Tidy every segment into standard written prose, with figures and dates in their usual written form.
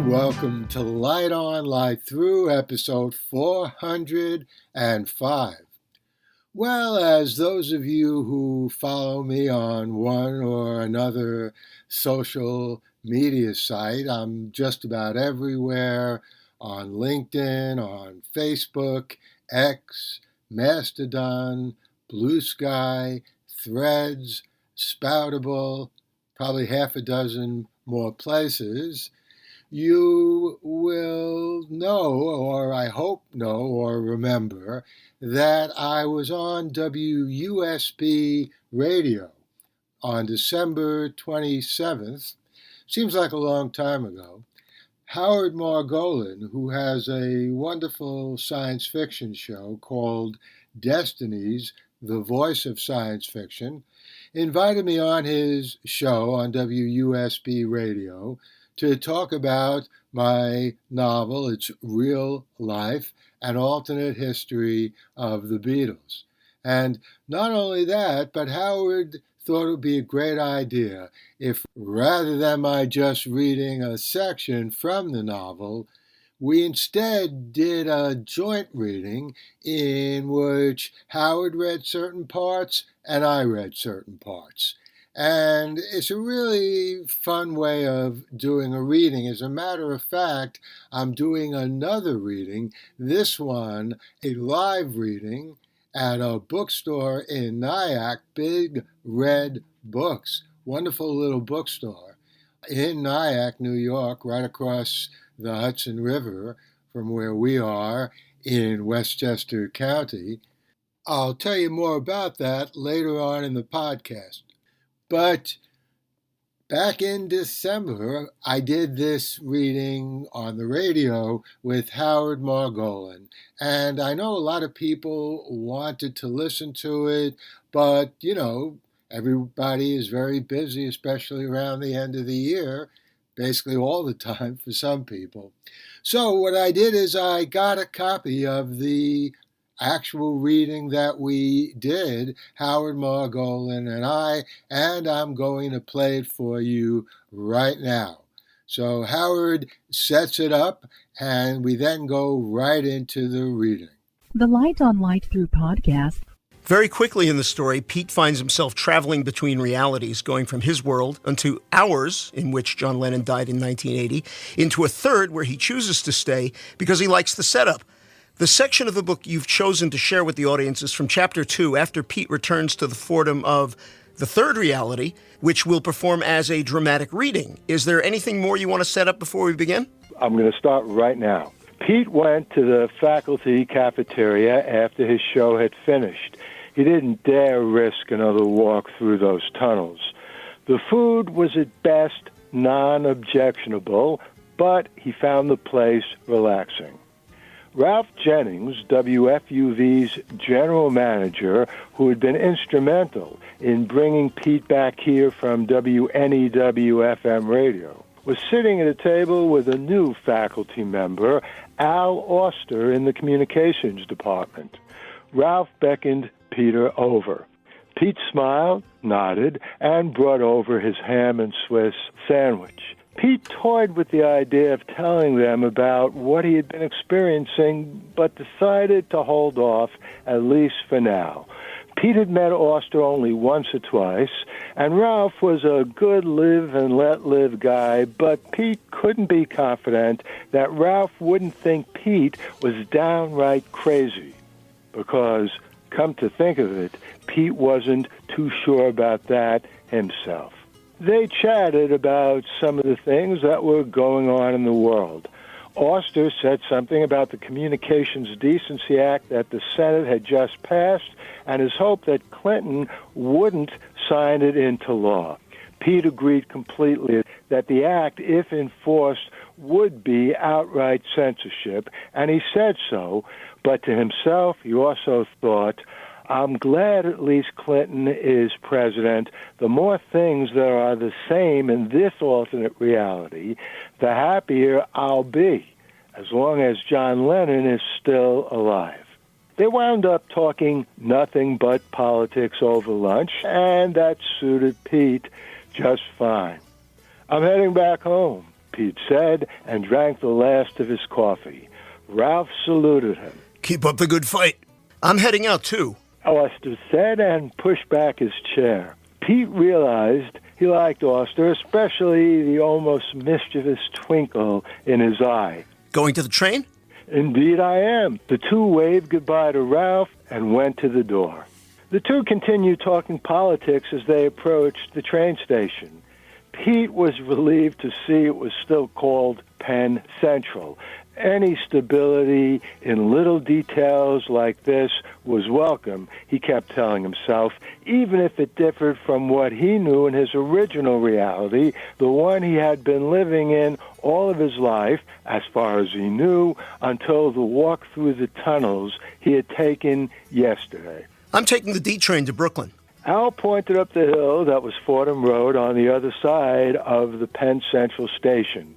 Welcome to Light On, Light Through, episode 405. Well, as those of you who follow me on one or another social media site, I'm just about everywhere on LinkedIn, on Facebook, X, Mastodon, Blue Sky, Threads, Spoutable, probably half a dozen more places. You will know, or I hope know or remember, that I was on WUSB Radio on December 27th. Seems like a long time ago. Howard Margolin, who has a wonderful science fiction show called Destinies, the voice of science fiction, invited me on his show on WUSB Radio to talk about my novel, its real life and alternate history of the Beatles. And not only that, but Howard thought it would be a great idea if, rather than my just reading a section from the novel, we instead did a joint reading in which Howard read certain parts and I read certain parts. And it's a really fun way of doing a reading. As a matter of fact, I'm doing another reading, this one a live reading at a bookstore in Nyack, Big Red Books, wonderful little bookstore in Nyack, New York, right across the Hudson River from where we are in Westchester County. I'll tell you more about that later on in the podcast. But back in December, I did this reading on the radio with Howard Margolin. And I know a lot of people wanted to listen to it, but, everybody is very busy, especially around the end of the year, basically all the time for some people. So what I did is I got a copy of the actual reading that we did, Howard Margolin and I'm going to play it for you right now. So Howard sets it up, and we then go right into the reading. The Light on Light Through podcast. Very quickly in the story, Pete finds himself traveling between realities, going from his world into ours, in which John Lennon died in 1980, into a third where he chooses to stay because he likes the setup. The section of the book you've chosen to share with the audience is from Chapter 2, after Pete returns to the Fordham of the third reality, which will perform as a dramatic reading. Is there anything more you want to set up before we begin? I'm going to start right now. Pete went to the faculty cafeteria after his show had finished. He didn't dare risk another walk through those tunnels. The food was at best non-objectionable, but he found the place relaxing. Ralph Jennings, WFUV's general manager, who had been instrumental in bringing Pete back here from WNEW-FM radio, was sitting at a table with a new faculty member, Al Auster, in the communications department. Ralph beckoned Peter over. Pete smiled, nodded, and brought over his ham and Swiss sandwich. Pete toyed with the idea of telling them about what he had been experiencing, but decided to hold off, at least for now. Pete had met Auster only once or twice, and Ralph was a good live-and-let-live guy, but Pete couldn't be confident that Ralph wouldn't think Pete was downright crazy, because, come to think of it, Pete wasn't too sure about that himself. They chatted about some of the things that were going on in the world. Auster said something about the Communications Decency Act that the Senate had just passed and his hope that Clinton wouldn't sign it into law. Pete agreed completely that the act, if enforced, would be outright censorship, and he said so, but to himself he also thought, I'm glad at least Clinton is president. The more things that are the same in this alternate reality, the happier I'll be, as long as John Lennon is still alive. They wound up talking nothing but politics over lunch, and that suited Pete just fine. I'm heading back home, Pete said, and drank the last of his coffee. Ralph saluted him. Keep up the good fight. I'm heading out, too. Oster said and pushed back his chair. Pete realized he liked Oster, especially the almost mischievous twinkle in his eye. Going to the train? Indeed I am. The two waved goodbye to Ralph and went to the door. The two continued talking politics as they approached the train station. Pete was relieved to see it was still called Penn Central. Any stability in little details like this was welcome, he kept telling himself, even if it differed from what he knew in his original reality, the one he had been living in all of his life, as far as he knew, until the walk through the tunnels he had taken yesterday. I'm taking the D train to Brooklyn. Al pointed up the hill that was Fordham Road on the other side of the Penn Central station.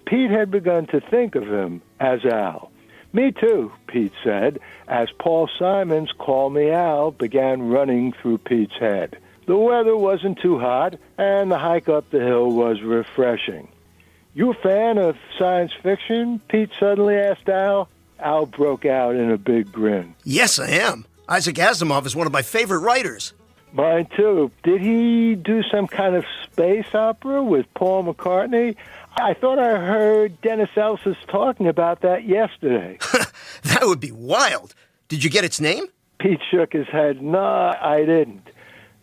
Pete had begun to think of him as Al. Me too, Pete said, as Paul Simon's Call Me Al began running through Pete's head. The weather wasn't too hot, and the hike up the hill was refreshing. You a fan of science fiction? Pete suddenly asked Al. Al broke out in a big grin. Yes, I am. Isaac Asimov is one of my favorite writers. Mine too. Did he do some kind of space opera with Paul McCartney? I thought I heard Dennis Elsis talking about that yesterday. That would be wild. Did you get its name? Pete shook his head. No, I didn't.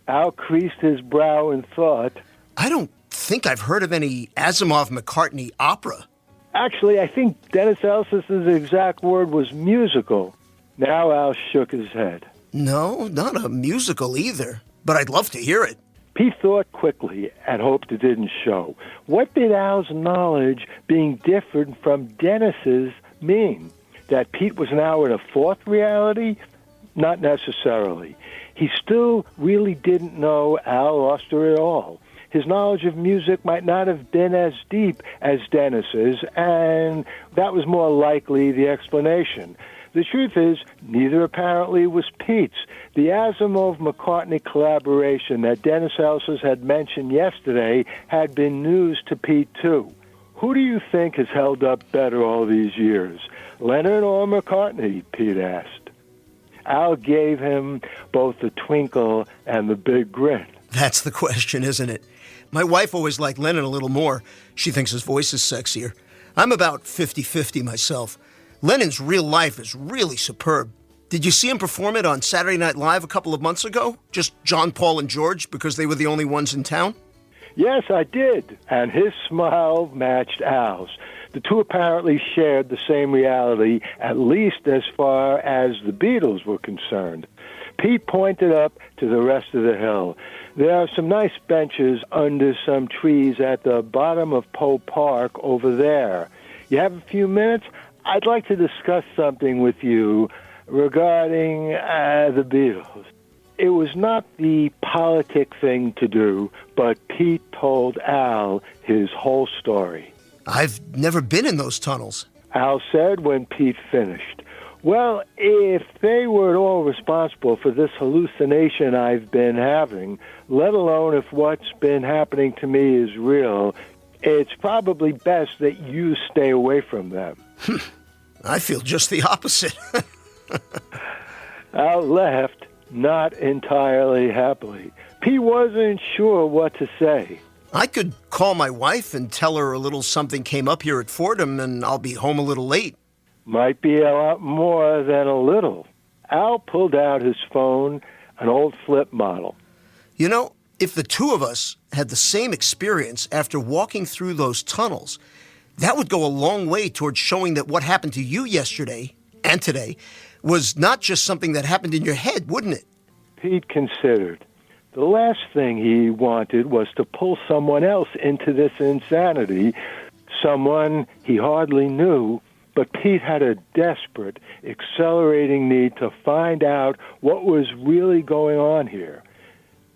Al creased his brow in thought. I don't think I've heard of any Asimov-McCartney opera. Actually, I think Dennis Elsis's exact word was musical. Now Al shook his head. No, not a musical either, but I'd love to hear it. Pete thought quickly and hoped it didn't show. What did Al's knowledge being different from Dennis's mean? That Pete was now in a fourth reality? Not necessarily. He still really didn't know Al Oster at all. His knowledge of music might not have been as deep as Dennis's, and that was more likely the explanation. The truth is, neither apparently was Pete's. The Asimov-McCartney collaboration that Dennis Elsis had mentioned yesterday had been news to Pete, too. Who do you think has held up better all these years, Lennon or McCartney? Pete asked. Al gave him both the twinkle and the big grin. That's the question, isn't it? My wife always liked Lennon a little more. She thinks his voice is sexier. I'm about 50-50 myself. Lennon's real life is really superb. Did you see him perform it on Saturday Night Live a couple of months ago? Just John, Paul, and George because they were the only ones in town? Yes, I did. And his smile matched Al's. The two apparently shared the same reality, at least as far as the Beatles were concerned. Pete pointed up to the rest of the hill. There are some nice benches under some trees at the bottom of Poe Park over there. You have a few minutes? I'd like to discuss something with you regarding the Beatles. It was not the politic thing to do, but Pete told Al his whole story. I've never been in those tunnels. Al said when Pete finished. Well, if they were at all responsible for this hallucination I've been having, let alone if what's been happening to me is real, it's probably best that you stay away from them. I feel just the opposite. Al laughed, not entirely happily. Pete wasn't sure what to say. I could call my wife and tell her a little something came up here at Fordham and I'll be home a little late. Might be a lot more than a little. Al pulled out his phone, an old flip model. You know, if the two of us had the same experience after walking through those tunnels, that would go a long way towards showing that what happened to you yesterday and today was not just something that happened in your head, wouldn't it? Pete considered. The last thing he wanted was to pull someone else into this insanity, someone he hardly knew, but Pete had a desperate, accelerating need to find out what was really going on here.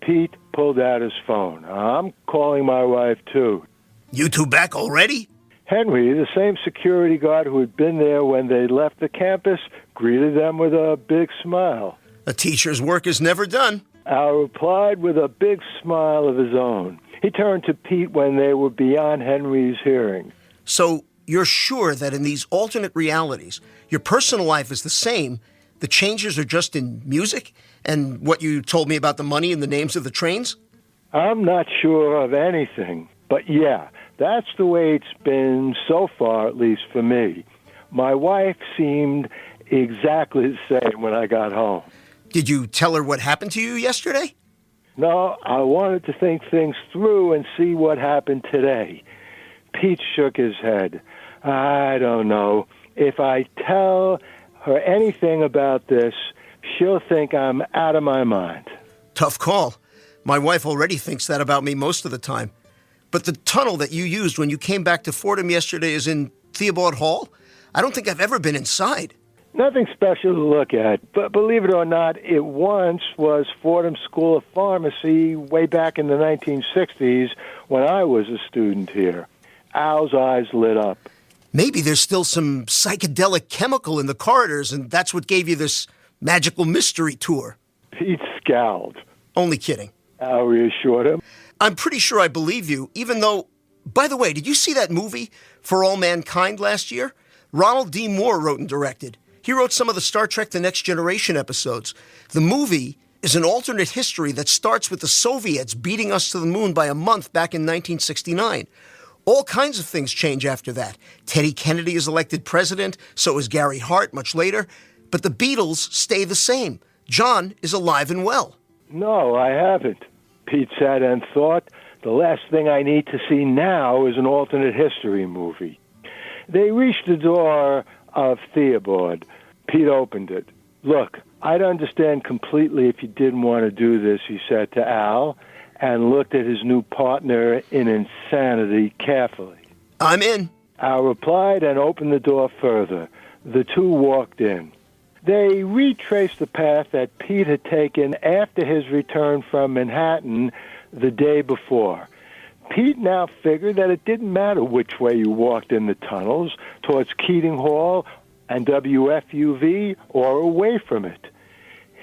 Pete pulled out his phone. I'm calling my wife, too. You two back already? Henry, the same security guard who had been there when they left the campus, greeted them with a big smile. A teacher's work is never done. Al replied with a big smile of his own. He turned to Pete when they were beyond Henry's hearing. So you're sure that in these alternate realities, your personal life is the same, the changes are just in music and what you told me about the money and the names of the trains? I'm not sure of anything, but yeah, that's the way it's been so far, at least for me. My wife seemed exactly the same when I got home. Did you tell her what happened to you yesterday? No, I wanted to think things through and see what happened today. Pete shook his head. I don't know. If I tell her anything about this, she'll think I'm out of my mind. Tough call. My wife already thinks that about me most of the time. But the tunnel that you used when you came back to Fordham yesterday is in Theobald Hall? I don't think I've ever been inside. Nothing special to look at, but believe it or not, it once was Fordham School of Pharmacy way back in the 1960s when I was a student here. Al's eyes lit up. Maybe there's still some psychedelic chemical in the corridors, and that's what gave you this magical mystery tour. Pete scowled. Only kidding. Al reassured him. I'm pretty sure I believe you, even though... By the way, did you see that movie, For All Mankind, last year? Ronald D. Moore wrote and directed. He wrote some of the Star Trek The Next Generation episodes. The movie is an alternate history that starts with the Soviets beating us to the moon by a month back in 1969. All kinds of things change after that. Teddy Kennedy is elected president, so is Gary Hart much later. But the Beatles stay the same. John is alive and well. No, I haven't. Pete sat and thought, the last thing I need to see now is an alternate history movie. They reached the door of Theobald. Pete opened it. Look, I'd understand completely if you didn't want to do this, he said to Al, and looked at his new partner in insanity carefully. I'm in. Al replied and opened the door further. The two walked in. They retraced the path that Pete had taken after his return from Manhattan the day before. Pete now figured that it didn't matter which way you walked in the tunnels, towards Keating Hall and WFUV or away from it.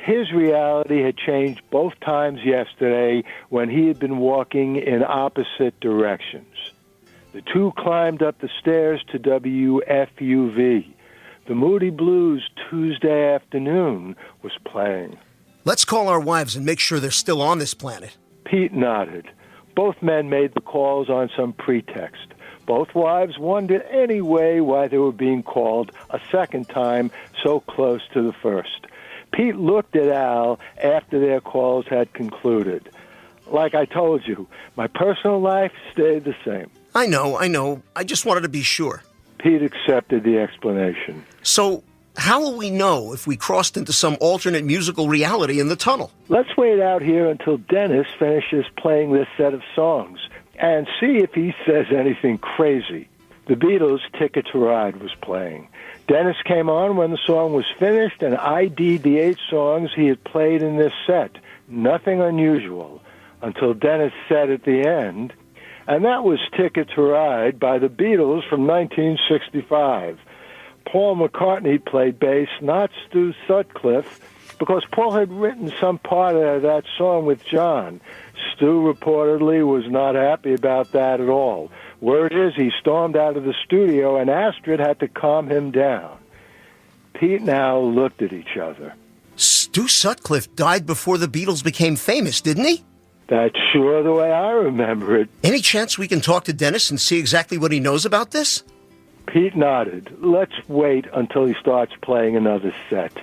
His reality had changed both times yesterday when he had been walking in opposite directions. The two climbed up the stairs to WFUV. The Moody Blues Tuesday afternoon was playing. Let's call our wives and make sure they're still on this planet. Pete nodded. Both men made the calls on some pretext. Both wives wondered anyway why they were being called a second time so close to the first. Pete looked at Al after their calls had concluded. Like I told you, my personal life stayed the same. I know. I just wanted to be sure. Pete accepted the explanation. So, how will we know if we crossed into some alternate musical reality in the tunnel? Let's wait out here until Dennis finishes playing this set of songs and see if he says anything crazy. The Beatles' Ticket to Ride was playing. Dennis came on when the song was finished and ID'd the 8 songs he had played in this set. Nothing unusual, until Dennis said at the end, and that was Ticket to Ride by the Beatles from 1965. Paul McCartney played bass, not Stu Sutcliffe, because Paul had written some part of that song with John. Stu reportedly was not happy about that at all. Word is he stormed out of the studio and Astrid had to calm him down. Pete and Al looked at each other. Stu Sutcliffe died before the Beatles became famous, didn't he? That's sure the way I remember it. Any chance we can talk to Dennis and see exactly what he knows about this? Pete nodded. Let's wait until he starts playing another set.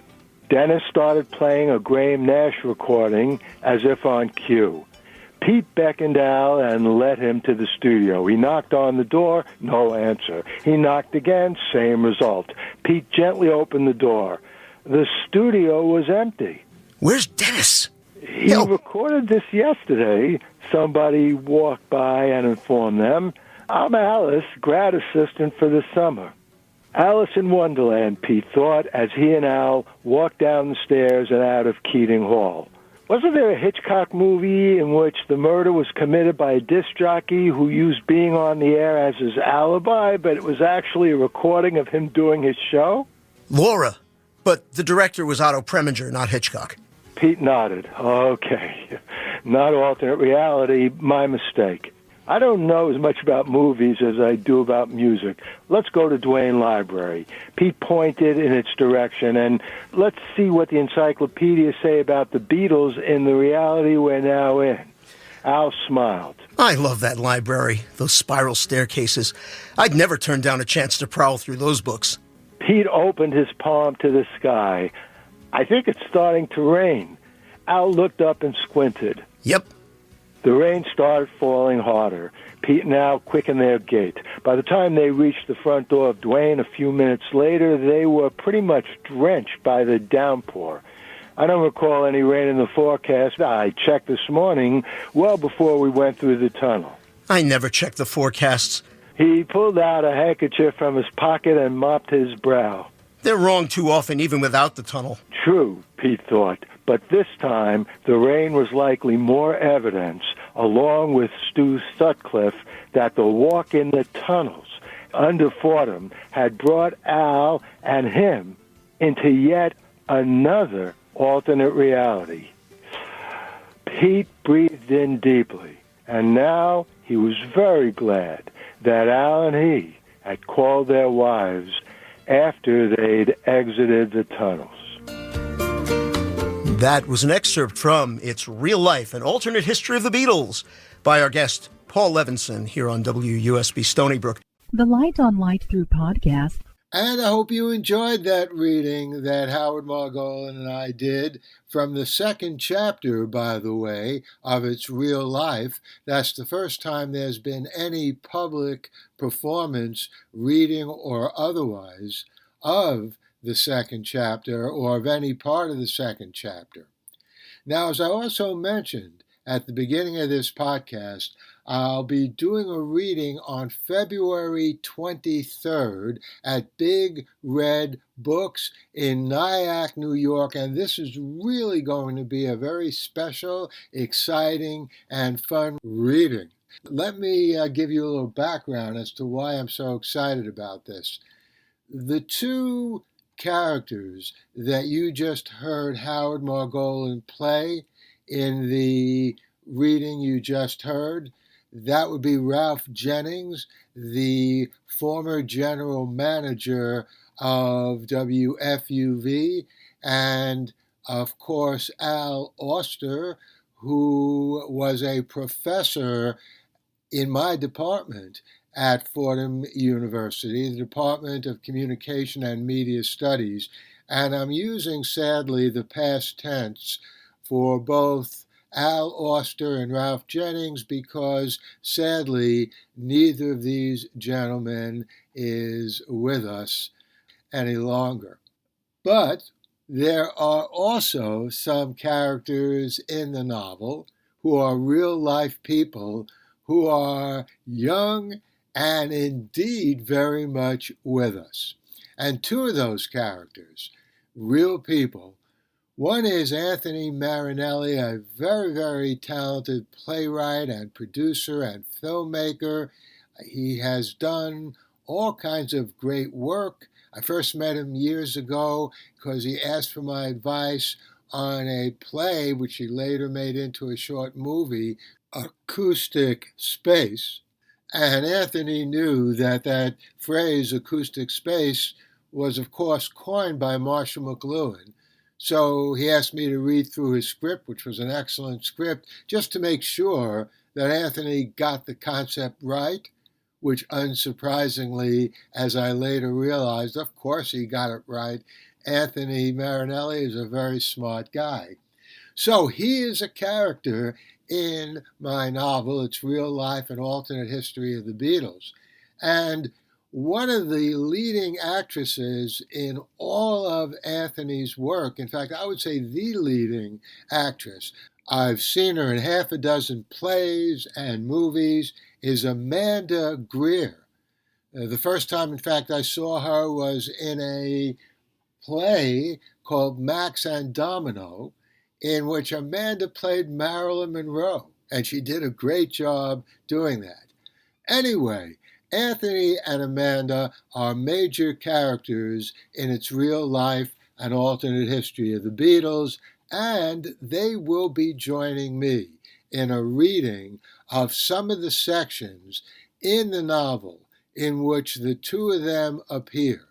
Dennis started playing a Graham Nash recording as if on cue. Pete beckoned Al and led him to the studio. He knocked on the door, no answer. He knocked again, same result. Pete gently opened the door. The studio was empty. Where's Dennis? He recorded this yesterday. Somebody walked by and informed them. I'm Alice, grad assistant for the summer. Alice in Wonderland, Pete thought, as he and Al walked down the stairs and out of Keating Hall. Wasn't there a Hitchcock movie in which the murder was committed by a disc jockey who used being on the air as his alibi, but it was actually a recording of him doing his show? Laura. But the director was Otto Preminger, not Hitchcock. Pete nodded. Okay. Not alternate reality. My mistake. I don't know as much about movies as I do about music. Let's go to Duane Library. Pete pointed in its direction, and let's see what the encyclopedia say about the Beatles in the reality we're now in. Al smiled. I love that library, those spiral staircases. I'd never turn down a chance to prowl through those books. Pete opened his palm to the sky. I think it's starting to rain. Al looked up and squinted. Yep. The rain started falling harder. Pete and Al quickened their gait. By the time they reached the front door of Duane a few minutes later, they were pretty much drenched by the downpour. I don't recall any rain in the forecast. I checked this morning, well before we went through the tunnel. I never check the forecasts. He pulled out a handkerchief from his pocket and mopped his brow. They're wrong too often, even without the tunnel. True, Pete thought, but this time the rain was likely more evidence, along with Stu Sutcliffe, that the walk in the tunnels under Fordham had brought Al and him into yet another alternate reality. Pete breathed in deeply, and now he was very glad that Al and he had called their wives after they'd exited the tunnels. That was an excerpt from It's Real Life, an alternate history of the Beatles, by our guest, Paul Levinson, here on WUSB Stony Brook. The Light on Light Through podcast. And I hope you enjoyed that reading that Howard Margolin and I did from the second chapter, by the way, of It's Real Life. That's the first time there's been any public performance, reading or otherwise, of the second chapter or of any part of the second chapter. Now, as I also mentioned at the beginning of this podcast, I'll be doing a reading on February 23rd at Big Red Books in Nyack, New York, and this is really going to be a very special, exciting, and fun reading. Let me give you a little background as to why I'm so excited about this. The two characters that you just heard Howard Margolin play in the reading you just heard, that would be Ralph Jennings, the former general manager of WFUV, and of course Al Auster, who was a professor in my department at Fordham University, the Department of Communication and Media Studies, and I'm using, sadly, the past tense for both Al Auster and Ralph Jennings because, sadly, neither of these gentlemen is with us any longer. But there are also some characters in the novel who are real-life people who are young and indeed very much with us. And two of those characters, real people, one is Anthony Marinelli, a very, very talented playwright and producer and filmmaker. He has done all kinds of great work. I first met him years ago because he asked for my advice on a play which he later made into a short movie, Acoustic Space. And Anthony knew that that phrase, acoustic space, was of course coined by Marshall McLuhan. So he asked me to read through his script, which was an excellent script, just to make sure that Anthony got the concept right, which unsurprisingly, as I later realized, of course he got it right. Anthony Marinelli is a very smart guy. So he is a character in my novel, It's Real Life, an Alternate History of the Beatles. And one of the leading actresses in all of Anthony's work, in fact, I would say the leading actress, I've seen her in half a dozen plays and movies, is Amanda Greer. The first time, in fact, I saw her was in a play called Max and Domino, in which Amanda played Marilyn Monroe, and she did a great job doing that. Anyway, Anthony and Amanda are major characters in It's Real Life, an Alternate History of the Beatles, and they will be joining me in a reading of some of the sections in the novel in which the two of them appear.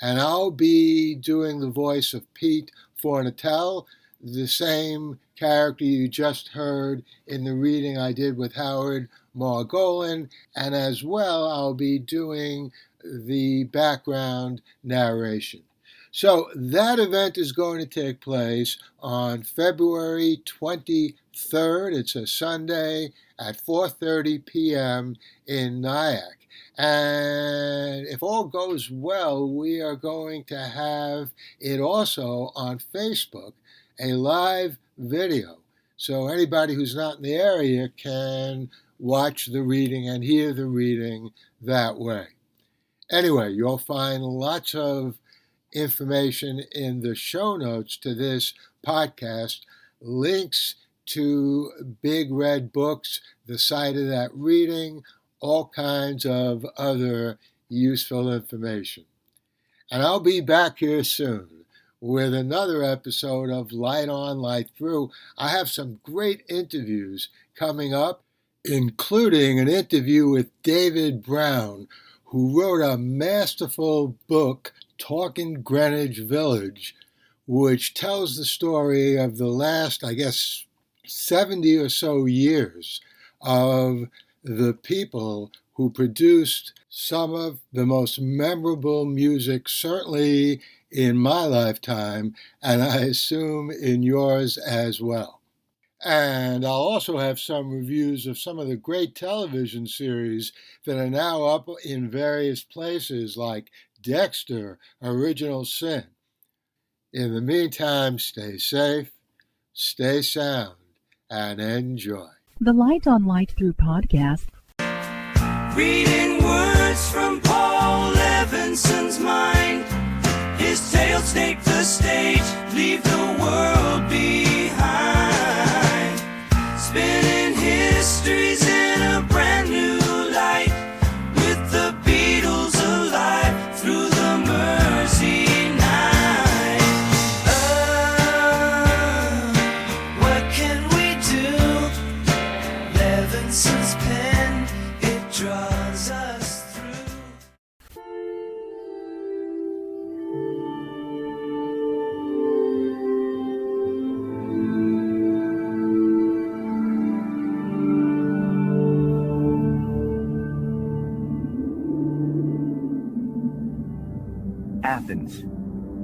And I'll be doing the voice of Pete Fornatel, the same character you just heard in the reading I did with Howard Margolin, and as well I'll be doing the background narration. So that event is going to take place on February 23rd. It's a Sunday at 4:30 p.m. in Nyack. And if all goes well, we are going to have it also on Facebook, a live video. So anybody who's not in the area can watch the reading and hear the reading that way. Anyway, you'll find lots of information in the show notes to this podcast, links to Big Red Books, the site of that reading, all kinds of other useful information. And I'll be back here soon with another episode of Light On, Light Through. I have some great interviews coming up, including an interview with David Brown, who wrote a masterful book, Talking Greenwich Village, which tells the story of the last, 70 or so years of the people who produced some of the most memorable music, certainly in my lifetime, and I assume in yours as well. And I'll also have some reviews of some of the great television series that are now up in various places like Dexter, Original Sin. In the meantime, stay safe, stay sound, and enjoy. The Light on Light Through podcast. Reading words from Paul Levinson's mind. His tales take the stage, leave the world behind. Spinning histories in a brand new light, with the Beatles alive through the Mersey night. What can we do? Levinson's pen, it draws us through. Athens,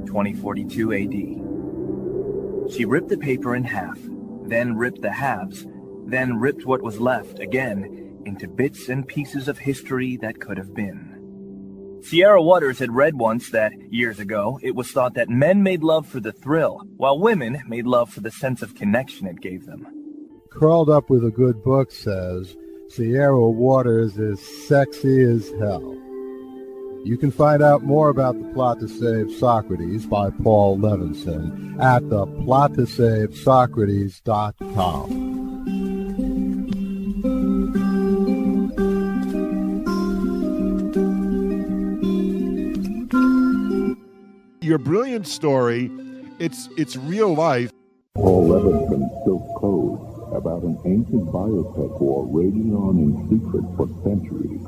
2042 AD. She ripped the paper in half, then ripped the halves, then ripped what was left again into bits and pieces of history that could have been. Sierra Waters had read once that, years ago, it was thought that men made love for the thrill, while women made love for the sense of connection it gave them. Curled Up with a Good Book says, Sierra Waters is sexy as hell. You can find out more about The Plot to Save Socrates by Paul Levinson at theplottosavesocrates.com. Your brilliant story, it's real life. Paul Levinson Silk Code, about an ancient biotech war raging on in secret for centuries.